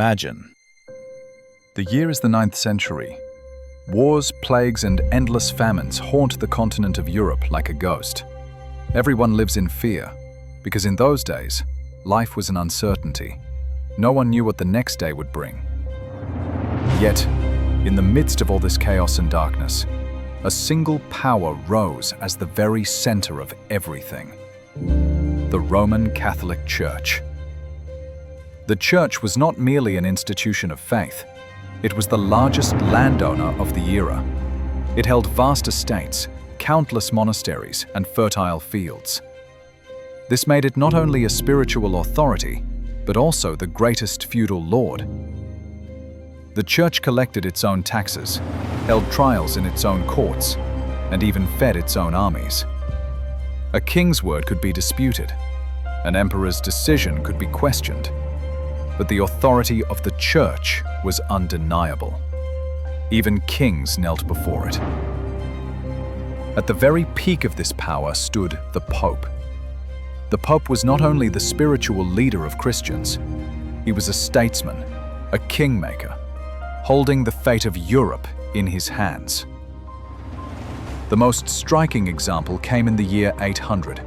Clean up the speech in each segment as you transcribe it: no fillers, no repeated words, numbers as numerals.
Imagine. The year is the 9th century. Wars, plagues, and endless famines haunt the continent of Europe like a ghost. Everyone lives in fear, because in those days, life was an uncertainty. No one knew what the next day would bring. Yet, in the midst of all this chaos and darkness, a single power rose as the very center of everything: the Roman Catholic Church. The Church was not merely an institution of faith. It was the largest landowner of the era. It held vast estates, countless monasteries, and fertile fields. This made it not only a spiritual authority, but also the greatest feudal lord. The Church collected its own taxes, held trials in its own courts, and even fed its own armies. A king's word could be disputed. An emperor's decision could be questioned. But the authority of the Church was undeniable. Even kings knelt before it. At the very peak of this power stood the Pope. The Pope was not only the spiritual leader of Christians, he was a statesman, a kingmaker, holding the fate of Europe in his hands. The most striking example came in the year 800,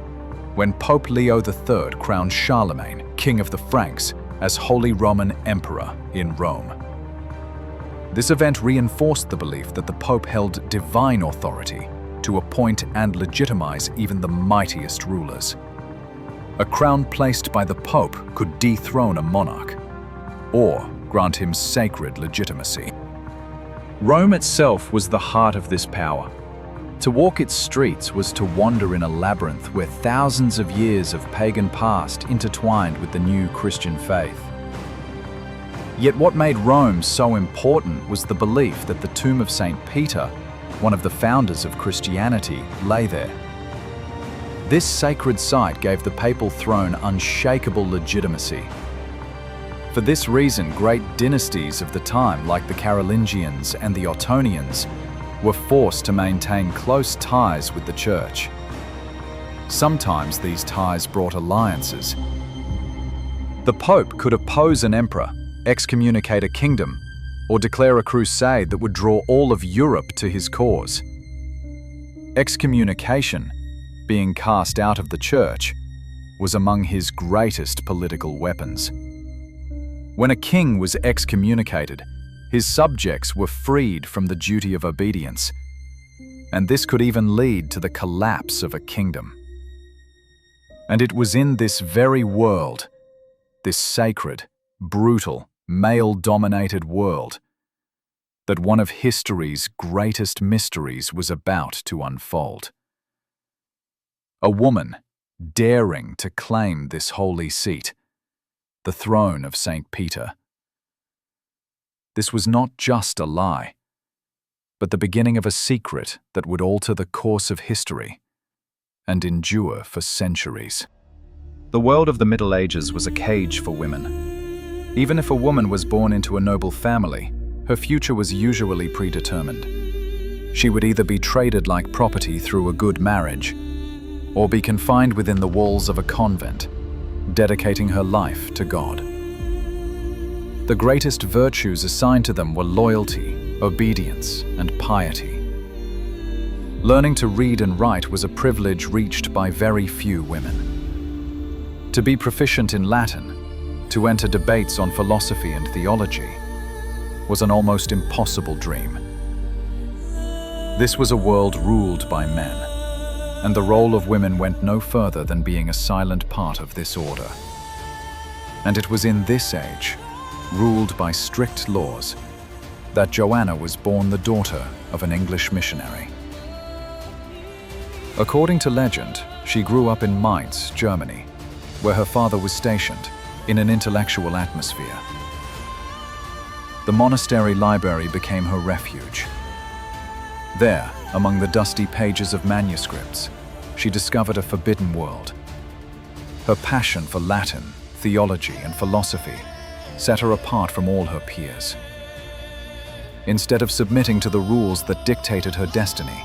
when Pope Leo III crowned Charlemagne, king of the Franks, as Holy Roman Emperor in Rome. This event reinforced the belief that the Pope held divine authority to appoint and legitimize even the mightiest rulers. A crown placed by the Pope could dethrone a monarch, or grant him sacred legitimacy. Rome itself was the heart of this power. To walk its streets was to wander in a labyrinth where thousands of years of pagan past intertwined with the new Christian faith. Yet what made Rome so important was the belief that the tomb of St. Peter, one of the founders of Christianity, lay there. This sacred site gave the papal throne unshakable legitimacy. For this reason, great dynasties of the time, like the Carolingians and the Ottonians, were forced to maintain close ties with the Church. Sometimes these ties brought alliances. The Pope could oppose an emperor, excommunicate a kingdom, or declare a crusade that would draw all of Europe to his cause. Excommunication, being cast out of the Church, was among his greatest political weapons. When a king was excommunicated, his subjects were freed from the duty of obedience, and this could even lead to the collapse of a kingdom. And it was in this very world, this sacred, brutal, male-dominated world, that one of history's greatest mysteries was about to unfold. A woman daring to claim this holy seat, the throne of St. Peter. This was not just a lie, but the beginning of a secret that would alter the course of history and endure for centuries. The world of the Middle Ages was a cage for women. Even if a woman was born into a noble family, her future was usually predetermined. She would either be traded like property through a good marriage, or be confined within the walls of a convent, dedicating her life to God. The greatest virtues assigned to them were loyalty, obedience, and piety. Learning to read and write was a privilege reached by very few women. To be proficient in Latin, to enter debates on philosophy and theology, was an almost impossible dream. This was a world ruled by men, and the role of women went no further than being a silent part of this order. And it was in this age, ruled by strict laws, that Joanna was born the daughter of an English missionary. According to legend, she grew up in Mainz, Germany, where her father was stationed in an intellectual atmosphere. The monastery library became her refuge. There, among the dusty pages of manuscripts, she discovered a forbidden world. Her passion for Latin, theology, and philosophy set her apart from all her peers. Instead of submitting to the rules that dictated her destiny,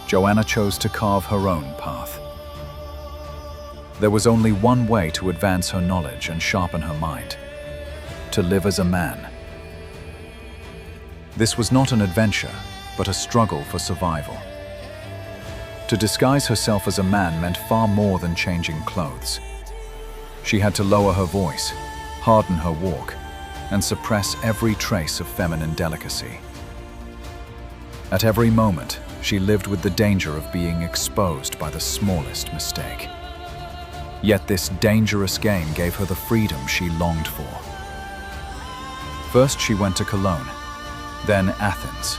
Joanna chose to carve her own path. There was only one way to advance her knowledge and sharpen her mind: to live as a man. This was not an adventure, but a struggle for survival. To disguise herself as a man meant far more than changing clothes. She had to lower her voice, harden her walk, and suppress every trace of feminine delicacy. At every moment, she lived with the danger of being exposed by the smallest mistake. Yet this dangerous game gave her the freedom she longed for. First she went to Cologne, then Athens,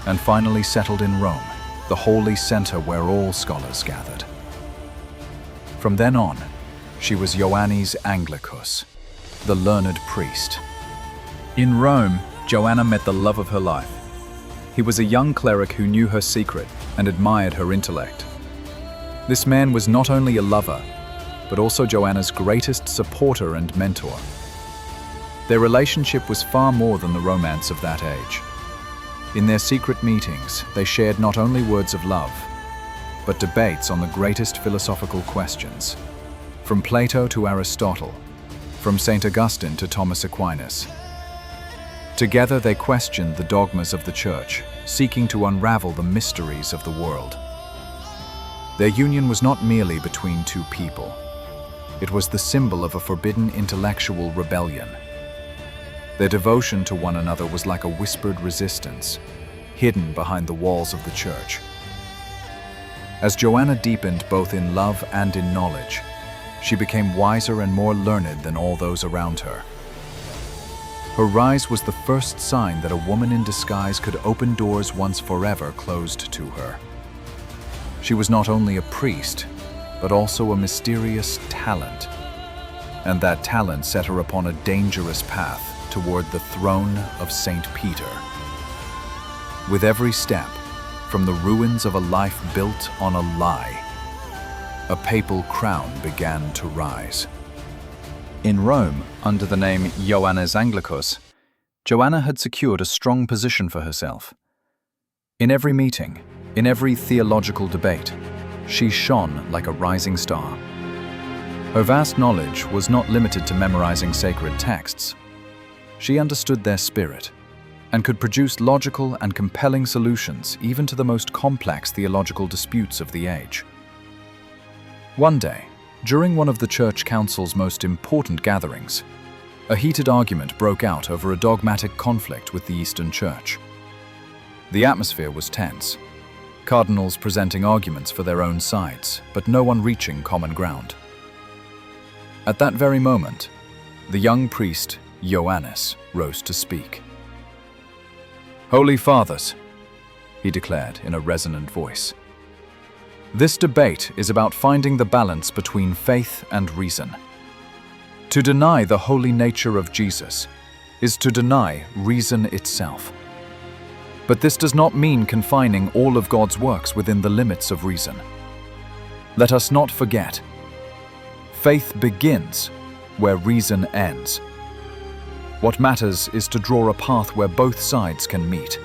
and finally settled in Rome, the holy center where all scholars gathered. From then on, she was Ioannis Anglicus, the learned priest. In Rome, Joanna met the love of her life. He was a young cleric who knew her secret and admired her intellect. This man was not only a lover, but also Joanna's greatest supporter and mentor. Their relationship was far more than the romance of that age. In their secret meetings, they shared not only words of love, but debates on the greatest philosophical questions, from Plato to Aristotle, from St. Augustine to Thomas Aquinas. Together they questioned the dogmas of the Church, seeking to unravel the mysteries of the world. Their union was not merely between two people. It was the symbol of a forbidden intellectual rebellion. Their devotion to one another was like a whispered resistance, hidden behind the walls of the church. As Joanna deepened both in love and in knowledge, she became wiser and more learned than all those around her. Her rise was the first sign that a woman in disguise could open doors once forever closed to her. She was not only a priest, but also a mysterious talent, and that talent set her upon a dangerous path toward the throne of St. Peter. With every step, from the ruins of a life built on a lie, a papal crown began to rise. In Rome, under the name Ioannis Anglicus, Joanna had secured a strong position for herself. In every meeting, in every theological debate, she shone like a rising star. Her vast knowledge was not limited to memorizing sacred texts. She understood their spirit and could produce logical and compelling solutions even to the most complex theological disputes of the age. One day, during one of the Church Council's most important gatherings, a heated argument broke out over a dogmatic conflict with the Eastern Church. The atmosphere was tense, cardinals presenting arguments for their own sides, but no one reaching common ground. At that very moment, the young priest, Ioannis, rose to speak. "Holy Fathers," he declared in a resonant voice, "this debate is about finding the balance between faith and reason. To deny the holy nature of Jesus is to deny reason itself. But this does not mean confining all of God's works within the limits of reason. Let us not forget, faith begins where reason ends. What matters is to draw a path where both sides can meet.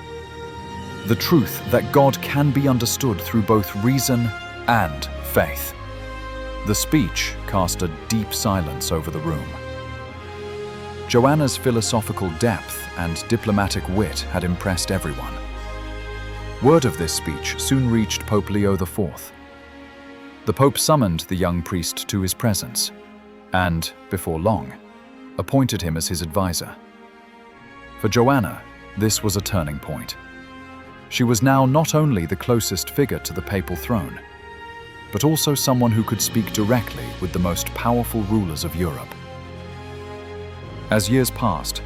The truth that God can be understood through both reason and faith." The speech cast a deep silence over the room. Joanna's philosophical depth and diplomatic wit had impressed everyone. Word of this speech soon reached Pope Leo IV. The Pope summoned the young priest to his presence and, before long, appointed him as his advisor. For Joanna, this was a turning point. She was now not only the closest figure to the papal throne, but also someone who could speak directly with the most powerful rulers of Europe. As years passed,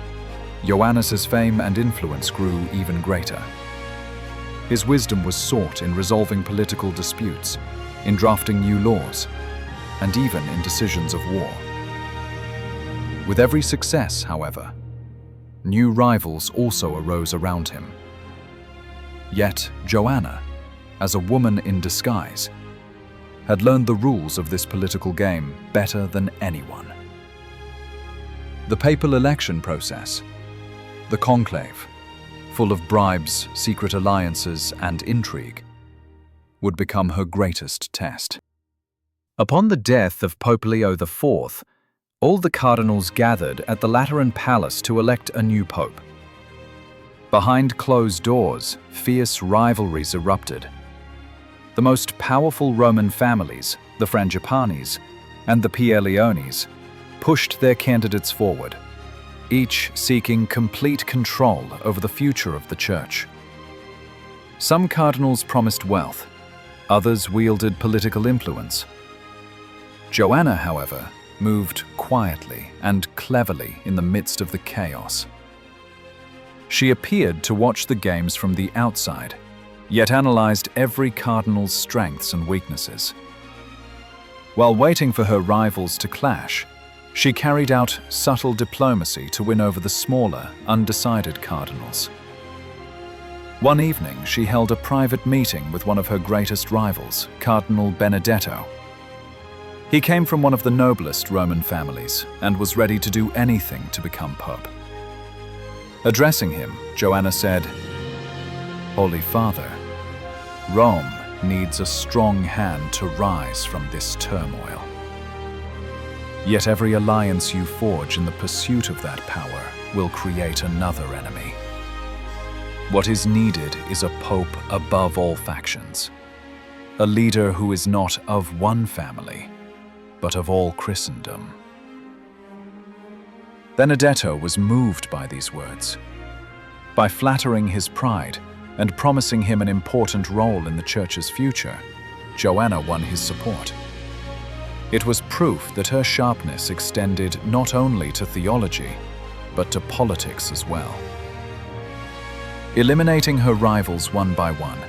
Ioannis's fame and influence grew even greater. His wisdom was sought in resolving political disputes, in drafting new laws, and even in decisions of war. With every success, however, new rivals also arose around him. Yet Joanna, as a woman in disguise, had learned the rules of this political game better than anyone. The papal election process, the conclave, full of bribes, secret alliances, and intrigue, would become her greatest test. Upon the death of Pope Leo IV, All the cardinals gathered at the Lateran Palace to elect a new pope. Behind closed doors, fierce rivalries erupted. The most powerful Roman families, the Frangipanis and the Pierleones, pushed their candidates forward, each seeking complete control over the future of the church. Some cardinals promised wealth, others wielded political influence. Joanna, however, moved quietly and cleverly in the midst of the chaos. She appeared to watch the games from the outside, yet analyzed every cardinal's strengths and weaknesses. While waiting for her rivals to clash, she carried out subtle diplomacy to win over the smaller, undecided cardinals. One evening, she held a private meeting with one of her greatest rivals, Cardinal Benedetto. He came from one of the noblest Roman families and was ready to do anything to become pope. Addressing him, Joanna said, "Holy Father, Rome needs a strong hand to rise from this turmoil. Yet every alliance you forge in the pursuit of that power will create another enemy. What is needed is a pope above all factions, a leader who is not of one family, but of all Christendom." Benedetto was moved by these words. By flattering his pride and promising him an important role in the church's future, Joanna won his support. It was proof that her sharpness extended not only to theology, but to politics as well. Eliminating her rivals one by one,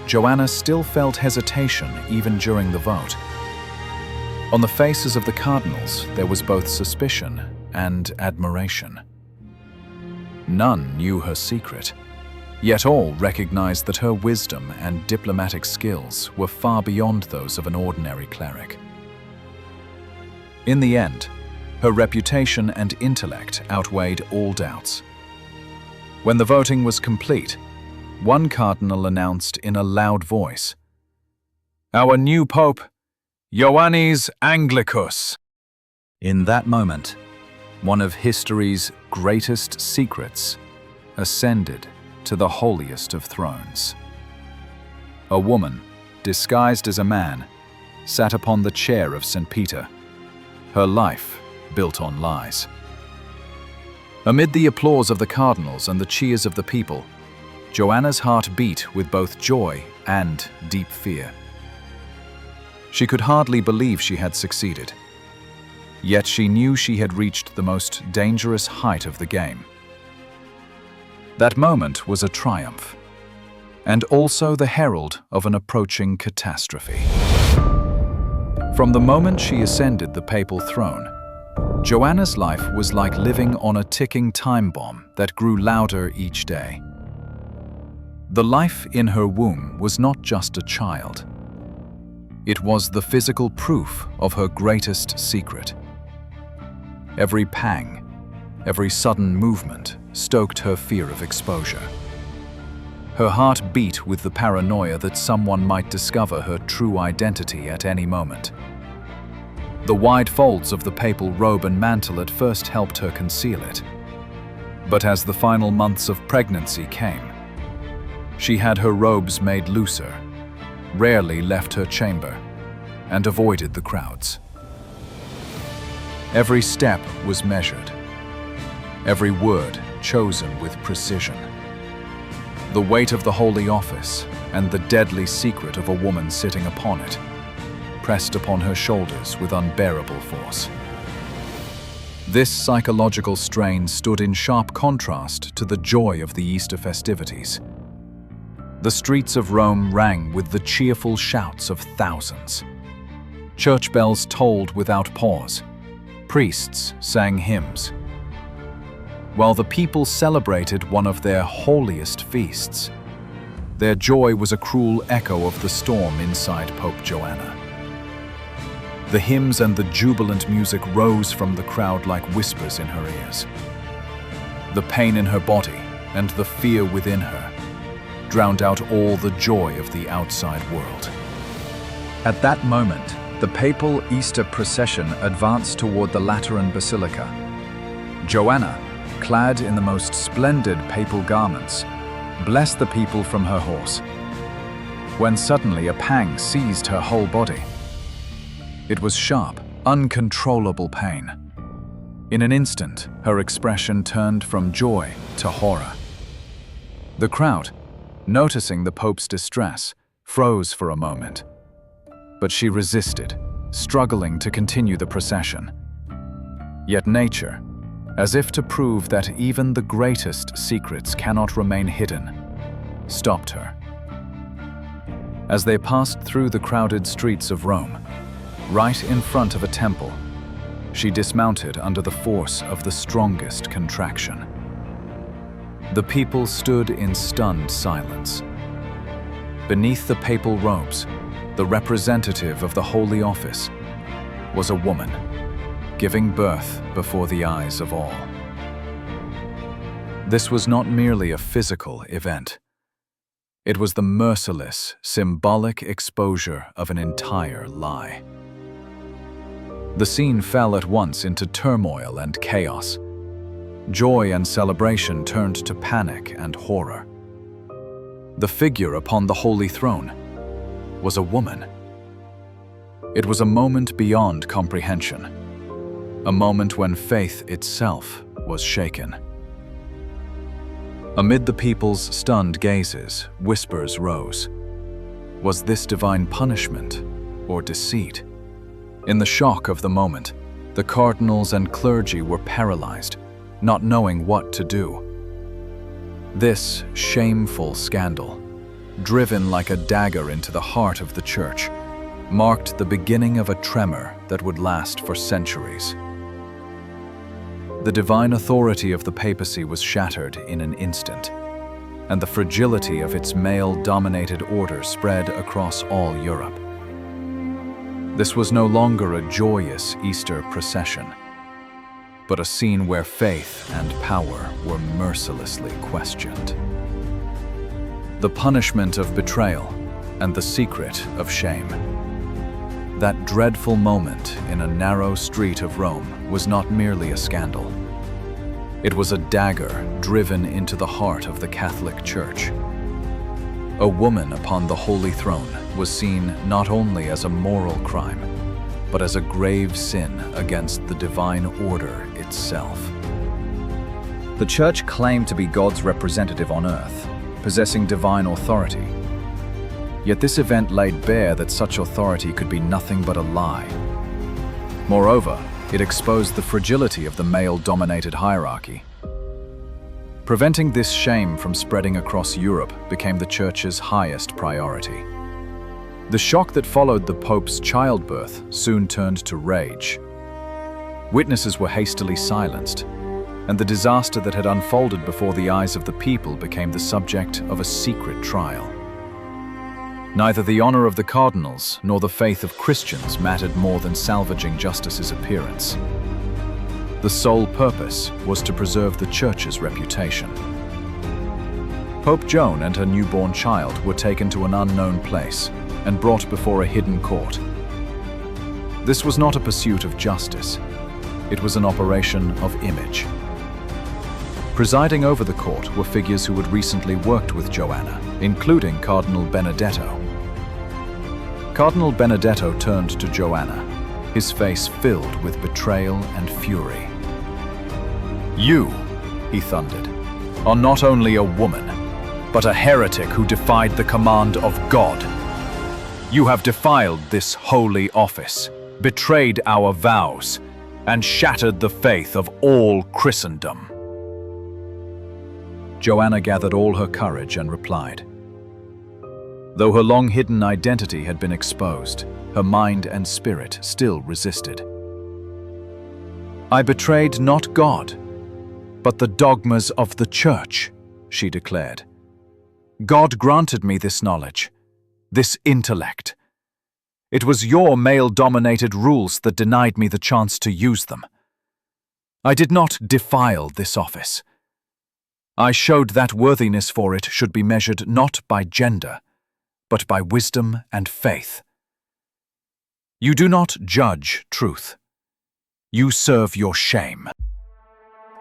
Joanna still felt hesitation even during the vote. On the faces of the cardinals, there was both suspicion and admiration. None knew her secret, yet all recognized that her wisdom and diplomatic skills were far beyond those of an ordinary cleric. In the end, her reputation and intellect outweighed all doubts. When the voting was complete, one cardinal announced in a loud voice, "Our new pope, Ioannis Anglicus." In that moment, one of history's greatest secrets ascended to the holiest of thrones. A woman, disguised as a man, sat upon the chair of St. Peter, her life built on lies. Amid the applause of the cardinals and the cheers of the people, Joanna's heart beat with both joy and deep fear. She could hardly believe she had succeeded. Yet she knew she had reached the most dangerous height of the game. That moment was a triumph, and also the herald of an approaching catastrophe. From the moment she ascended the papal throne, Joanna's life was like living on a ticking time bomb that grew louder each day. The life in her womb was not just a child. It was the physical proof of her greatest secret. Every pang, every sudden movement stoked her fear of exposure. Her heart beat with the paranoia that someone might discover her true identity at any moment. The wide folds of the papal robe and mantle at first helped her conceal it. But as the final months of pregnancy came, she had her robes made looser, rarely left her chamber, and avoided the crowds. Every step was measured, every word chosen with precision. The weight of the Holy Office and the deadly secret of a woman sitting upon it pressed upon her shoulders with unbearable force. This psychological strain stood in sharp contrast to the joy of the Easter festivities. The streets of Rome rang with the cheerful shouts of thousands. Church bells tolled without pause. Priests sang hymns. While the people celebrated one of their holiest feasts, their joy was a cruel echo of the storm inside Pope Joanna. The hymns and the jubilant music rose from the crowd like whispers in her ears. The pain in her body and the fear within her drowned out all the joy of the outside world. At that moment, The papal Easter procession advanced toward the Lateran Basilica. Joanna, clad in the most splendid papal garments, blessed the people from her horse, when suddenly a pang seized her whole body. It was sharp, uncontrollable pain. In an instant, her expression turned from joy to horror. The crowd, noticing the Pope's distress, froze for a moment. But she resisted, struggling to continue the procession. Yet nature, as if to prove that even the greatest secrets cannot remain hidden, stopped her. As they passed through the crowded streets of Rome, right in front of a temple, she dismounted under the force of the strongest contraction. The people stood in stunned silence. Beneath the papal robes, the representative of the Holy Office was a woman, giving birth before the eyes of all. This was not merely a physical event. It was the merciless, symbolic exposure of an entire lie. The scene fell at once into turmoil and chaos. Joy and celebration turned to panic and horror. The figure upon the Holy Throne was a woman. It was a moment beyond comprehension, a moment when faith itself was shaken. Amid the people's stunned gazes, whispers rose. Was this divine punishment or deceit? In the shock of the moment, the cardinals and clergy were paralyzed, not knowing what to do. This shameful scandal, driven like a dagger into the heart of the Church, marked the beginning of a tremor that would last for centuries. The divine authority of the papacy was shattered in an instant, and the fragility of its male-dominated order spread across all Europe. This was no longer a joyous Easter procession, but a scene where faith and power were mercilessly questioned. The punishment of betrayal and the secret of shame. That dreadful moment in a narrow street of Rome was not merely a scandal. It was a dagger driven into the heart of the Catholic Church. A woman upon the Holy Throne was seen not only as a moral crime, but as a grave sin against the divine order itself. The Church claimed to be God's representative on earth, possessing divine authority. Yet this event laid bare that such authority could be nothing but a lie. Moreover, it exposed the fragility of the male-dominated hierarchy. Preventing this shame from spreading across Europe became the Church's highest priority. The shock that followed the Pope's childbirth soon turned to rage. Witnesses were hastily silenced, and the disaster that had unfolded before the eyes of the people became the subject of a secret trial. Neither the honor of the cardinals nor the faith of Christians mattered more than salvaging justice's appearance. The sole purpose was to preserve the Church's reputation. Pope Joan and her newborn child were taken to an unknown place and brought before a hidden court. This was not a pursuit of justice. It was an operation of image. Presiding over the court were figures who had recently worked with Joanna, including Cardinal Benedetto. Cardinal Benedetto turned to Joanna, his face filled with betrayal and fury. "You," he thundered, "are not only a woman, but a heretic who defied the command of God. You have defiled this holy office, betrayed our vows, and shattered the faith of all Christendom." Joanna gathered all her courage and replied. Though her long-hidden identity had been exposed, her mind and spirit still resisted. "I betrayed not God, but the dogmas of the Church," she declared. "God granted me this knowledge, this intellect. It was your male-dominated rules that denied me the chance to use them. I did not defile this office. I showed that worthiness for it should be measured not by gender, but by wisdom and faith. You do not judge truth. You serve your shame.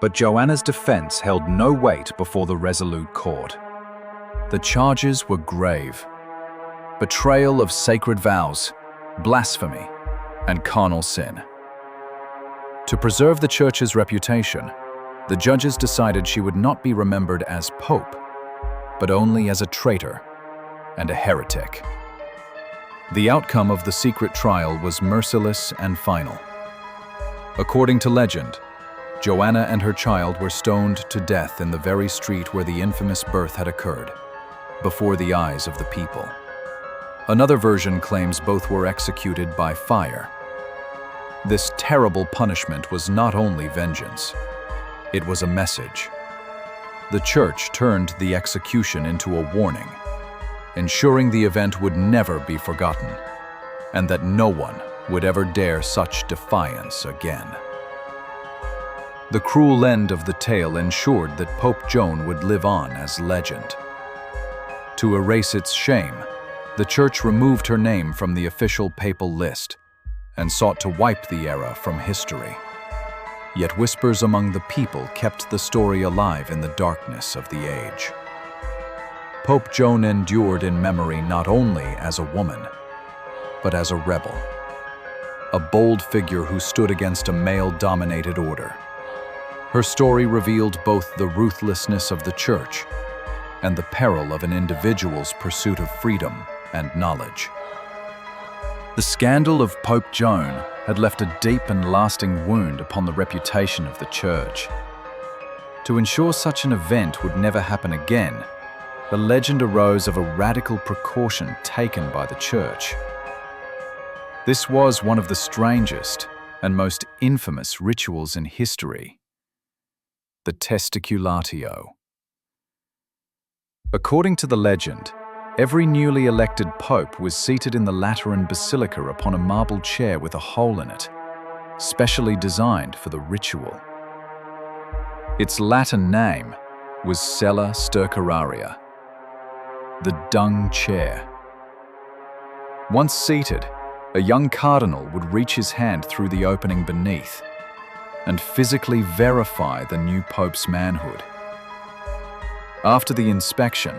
But Joanna's defense held no weight before the resolute court. The charges were grave: betrayal of sacred vows, blasphemy, and carnal sin. To preserve the church's reputation, the judges decided she would not be remembered as pope, but only as a traitor and a heretic. The outcome of the secret trial was merciless and final. According to legend, Joanna and her child were stoned to death in the very street where the infamous birth had occurred, before the eyes of the people. Another version claims both were executed by fire. This terrible punishment was not only vengeance, it was a message. The church turned the execution into a warning, ensuring the event would never be forgotten, and that no one would ever dare such defiance again. The cruel end of the tale ensured that Pope Joan would live on as legend. To erase its shame, the church removed her name from the official papal list and sought to wipe the era from history. Yet whispers among the people kept the story alive in the darkness of the age. Pope Joan endured in memory not only as a woman, but as a rebel, a bold figure who stood against a male-dominated order. Her story revealed both the ruthlessness of the church and the peril of an individual's pursuit of freedom and knowledge. The scandal of Pope Joan had left a deep and lasting wound upon the reputation of the church. To ensure such an event would never happen again, the legend arose of a radical precaution taken by the church. This was one of the strangest and most infamous rituals in history: the testiculatio. According to the legend, every newly elected pope was seated in the Lateran Basilica upon a marble chair with a hole in it, specially designed for the ritual. Its Latin name was Sella Stercoraria, the dung chair. Once seated, a young cardinal would reach his hand through the opening beneath and physically verify the new pope's manhood. After the inspection,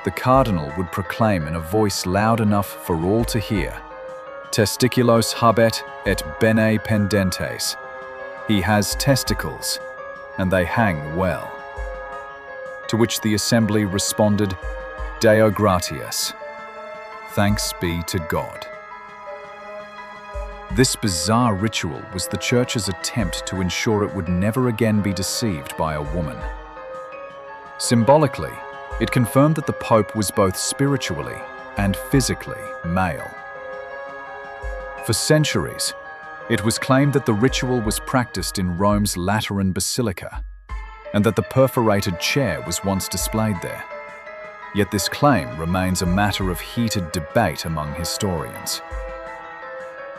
the cardinal would proclaim in a voice loud enough for all to hear, "Testiculos habet et bene pendentes." He has testicles, and they hang well. To which the assembly responded, "Deo gratias." Thanks be to God. This bizarre ritual was the church's attempt to ensure it would never again be deceived by a woman. Symbolically, it confirmed that the Pope was both spiritually and physically male. For centuries, it was claimed that the ritual was practiced in Rome's Lateran Basilica, and that the perforated chair was once displayed there. Yet this claim remains a matter of heated debate among historians.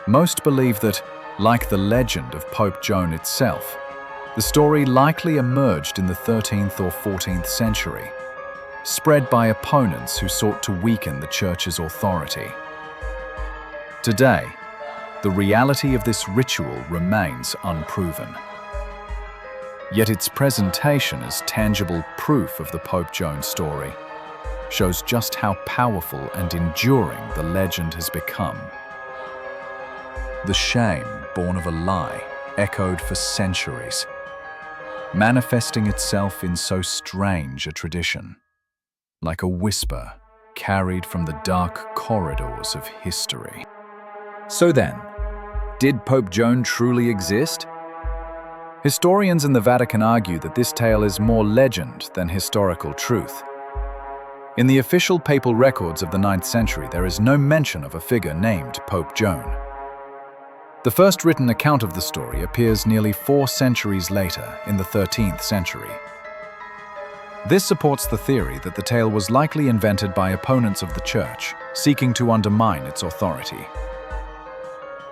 Most believe that, like the legend of Pope Joan itself, the story likely emerged in the 13th or 14th century, spread by opponents who sought to weaken the church's authority. Today, the reality of this ritual remains unproven. Yet its presentation as tangible proof of the Pope Joan story shows just how powerful and enduring the legend has become. The shame born of a lie echoed for centuries, manifesting itself in so strange a tradition, like a whisper carried from the dark corridors of history. So then, did Pope Joan truly exist? Historians in the Vatican argue that this tale is more legend than historical truth. In the official papal records of the 9th century, there is no mention of a figure named Pope Joan. The first written account of the story appears nearly 4 centuries later, in the 13th century. This supports the theory that the tale was likely invented by opponents of the Church, seeking to undermine its authority.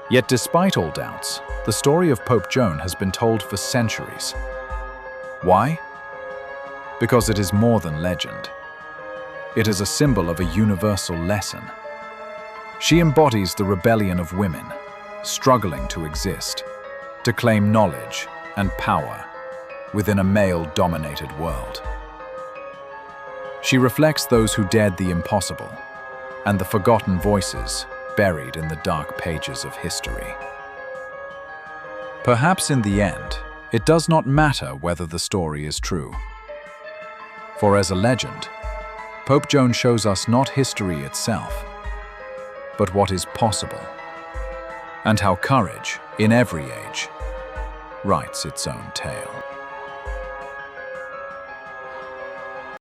Yet despite all doubts, the story of Pope Joan has been told for centuries. Why? Because it is more than legend. It is a symbol of a universal lesson. She embodies the rebellion of women, struggling to exist, to claim knowledge and power within a male-dominated world. She reflects those who dared the impossible and the forgotten voices buried in the dark pages of history. Perhaps in the end, it does not matter whether the story is true. For as a legend, Pope Joan shows us not history itself, but what is possible, and how courage, in every age, writes its own tale.